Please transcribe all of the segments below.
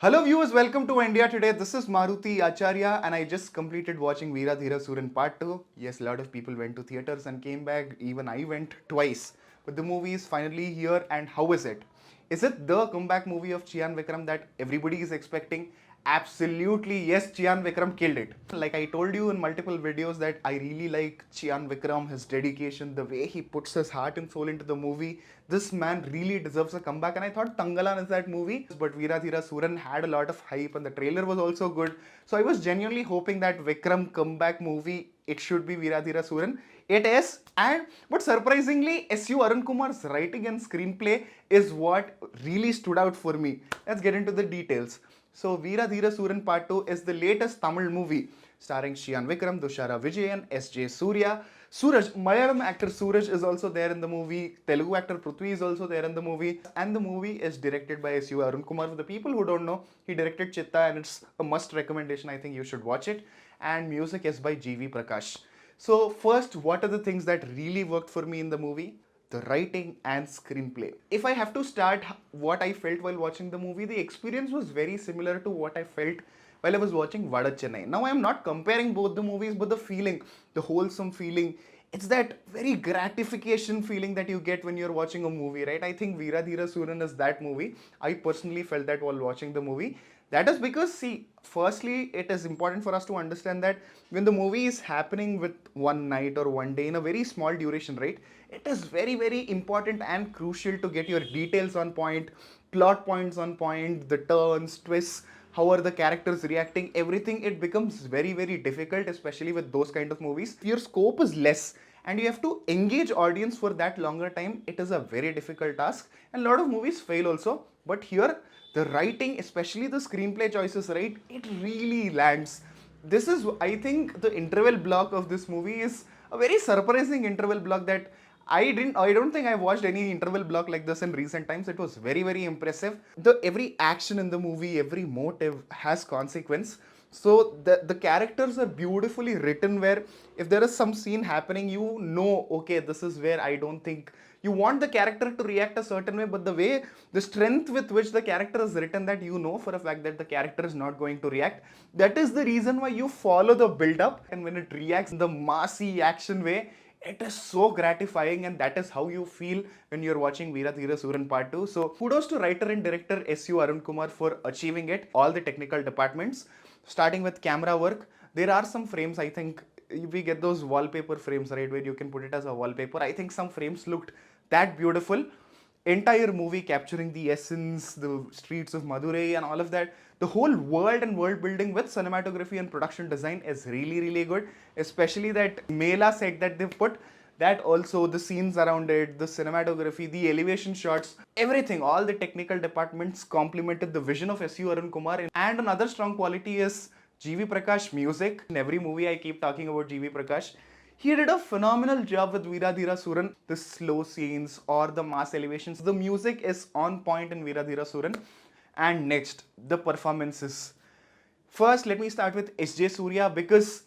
Hello viewers, welcome to India Today. This is Maruti Acharya and I just completed watching Veera Dheera Sooran Part 2. Yes, a lot of people went to theatres and came back. Even I went twice. But the movie is finally here, and how is it? Is it the comeback movie of Chiyaan Vikram that everybody is expecting? Absolutely, yes, Chiyaan Vikram killed it. Like I told you in multiple videos that I really like Chiyaan Vikram, his dedication, the way he puts his heart and soul into the movie. This man really deserves a comeback, and I thought Tangalan is that movie. But Veera Dheera Sooran had a lot of hype and the trailer was also good. So I was genuinely hoping that Vikram comeback movie, it should be Veera Dheera Sooran. It is, and but surprisingly, SU Arun Kumar's writing and screenplay is what really stood out for me. Let's get into the details. So, Veera Dheera Sooran Part 2 is the latest Tamil movie starring Chiyaan Vikram, Dushara Vijayan, S.J. Suryah, Suraj, Malayalam actor Suraj is also there in the movie, Telugu actor Prithvi is also there in the movie, and the movie is directed by SU Arun Kumar. For the people who don't know, he directed Chitta and it's a must recommendation. I think you should watch it. And music is by G.V. Prakash. So, first, what are the things that really worked for me in the movie? The writing and screenplay. If I have to start what I felt while watching the movie, the experience was very similar to what I felt while I was watching Vada Chennai. Now I am not comparing both the movies, but the feeling, the wholesome feeling, it's that very gratification feeling that you get when you're watching a movie, right? I think Veera Dheera Sooran is that movie. I personally felt that while watching the movie. That is because, see, firstly, it is important for us to understand that when the movie is happening with one night or one day in a very small duration, right? It is very, very important and crucial to get your details on point, plot points on point, the turns, twists, how are the characters reacting, everything. It becomes very, very difficult, especially with those kind of movies. Your scope is less and you have to engage audience for that longer time. It is a very difficult task, and a lot of movies fail also. But here, the writing, especially the screenplay choices, right, it really lands. This is, I think, the interval block of this movie is a very surprising interval block that I don't think I watched any interval block like this in recent times. It was very, very impressive. The every action in the movie, every motive has consequence. So the characters are beautifully written, where if there is some scene happening, you know, okay, this is where I don't think you want the character to react a certain way, but the way, the strength with which the character is written, that you know for a fact that the character is not going to react. That is the reason why you follow the build up, and when it reacts in the massy action way, it is so gratifying, and that is how you feel when you're watching Veera Dheera Sooran Part 2. So kudos to writer and director SU Arun Kumar for achieving it, all the technical departments. Starting with camera work, there are some frames, I think, we get those wallpaper frames, right, where you can put it as a wallpaper. I think some frames looked that beautiful. Entire movie capturing the essence, the streets of Madurai and all of that. The whole world and world building with cinematography and production design is really, really good. Especially that Mela set that they've put. That also, the scenes around it, the cinematography, the elevation shots, everything, all the technical departments complemented the vision of SU Arun Kumar. And another strong quality is GV Prakash music. In every movie I keep talking about GV Prakash. He did a phenomenal job with Veera Dheera Sooran. The slow scenes or the mass elevations, the music is on point in Veera Dheera Sooran. And next, the performances. First, let me start with S.J. Suryah, because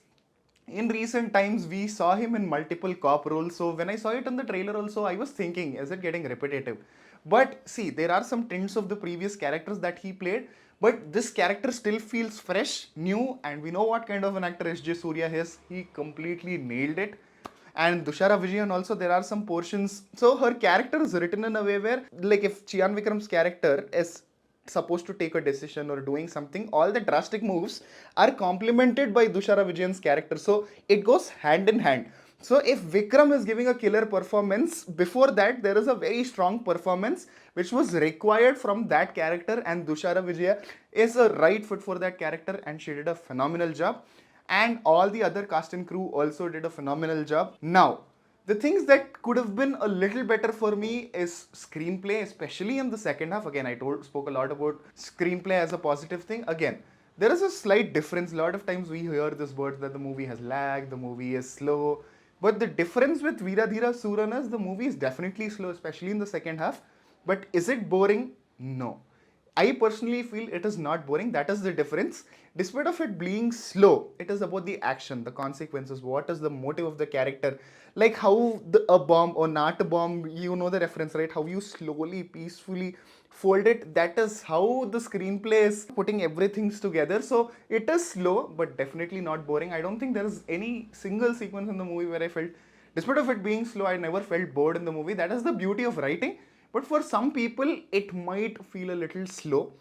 in recent times we saw him in multiple cop roles. So when I saw it in the trailer also, I was thinking, is it getting repetitive? But see, there are some tints of the previous characters that he played, but this character still feels fresh, new, and we know what kind of an actor S.J. Surya is. He completely nailed it. And Dushara Vijayan also, there are some portions. So her character is written in a way where, like, if Chiyaan Vikram's character is supposed to take a decision or doing something, all the drastic moves are complemented by Dushara Vijayan's character. So it goes hand in hand. So if Vikram is giving a killer performance, before that there is a very strong performance which was required from that character, and Dushara Vijaya is a right fit for that character, and she did a phenomenal job. And all the other cast and crew also did a phenomenal job. Now, the things that could have been a little better for me is screenplay, especially in the second half. Again, spoke a lot about screenplay as a positive thing. Again, there is a slight difference. A lot of times we hear this word that the movie has lag, the movie is slow. But the difference with Veera Dheera Sooran is the movie is definitely slow, especially in the second half. But is it boring? No. I personally feel it is not boring. That is the difference. Despite of it being slow, it is about the action, the consequences, what is the motive of the character, like how a bomb or not a bomb, you know the reference, right? How you slowly, peacefully fold it. That is how the screenplay is putting everything together. So it is slow, but definitely not boring. I don't think there is any single sequence in the movie where I felt, despite of it being slow, I never felt bored in the movie. That is the beauty of writing. But for some people, it might feel a little slow.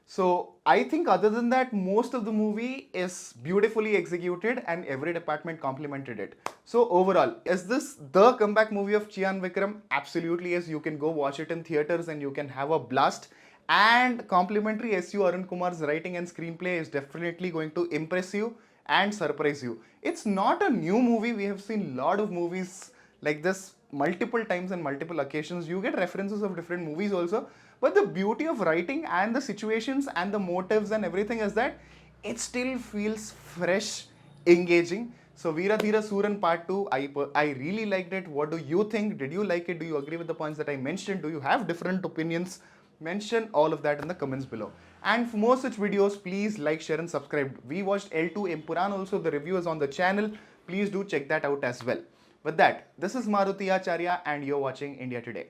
So I think other than that, most of the movie is beautifully executed and every department complemented it. So overall, is this the comeback movie of Chiyaan Vikram? Absolutely yes. You can go watch it in theaters and you can have a blast. And complimentary SU Arun Kumar's writing and screenplay is definitely going to impress you and surprise you. It's not a new movie. We have seen a lot of movies like this multiple times and multiple occasions. You get references of different movies also, but the beauty of writing and the situations and the motives and everything is that it still feels fresh, engaging. So Veera Dheera Sooran Part 2, I really liked it. What do you think? Did you like it? Do you agree with the points that I mentioned? Do you have different opinions? Mention all of that in the comments below. And for more such videos, please like, share and subscribe. We watched L2 Empuran also. The review is on the channel. Please do check that out as well. With that, this is Maruti Acharya and you're watching India Today.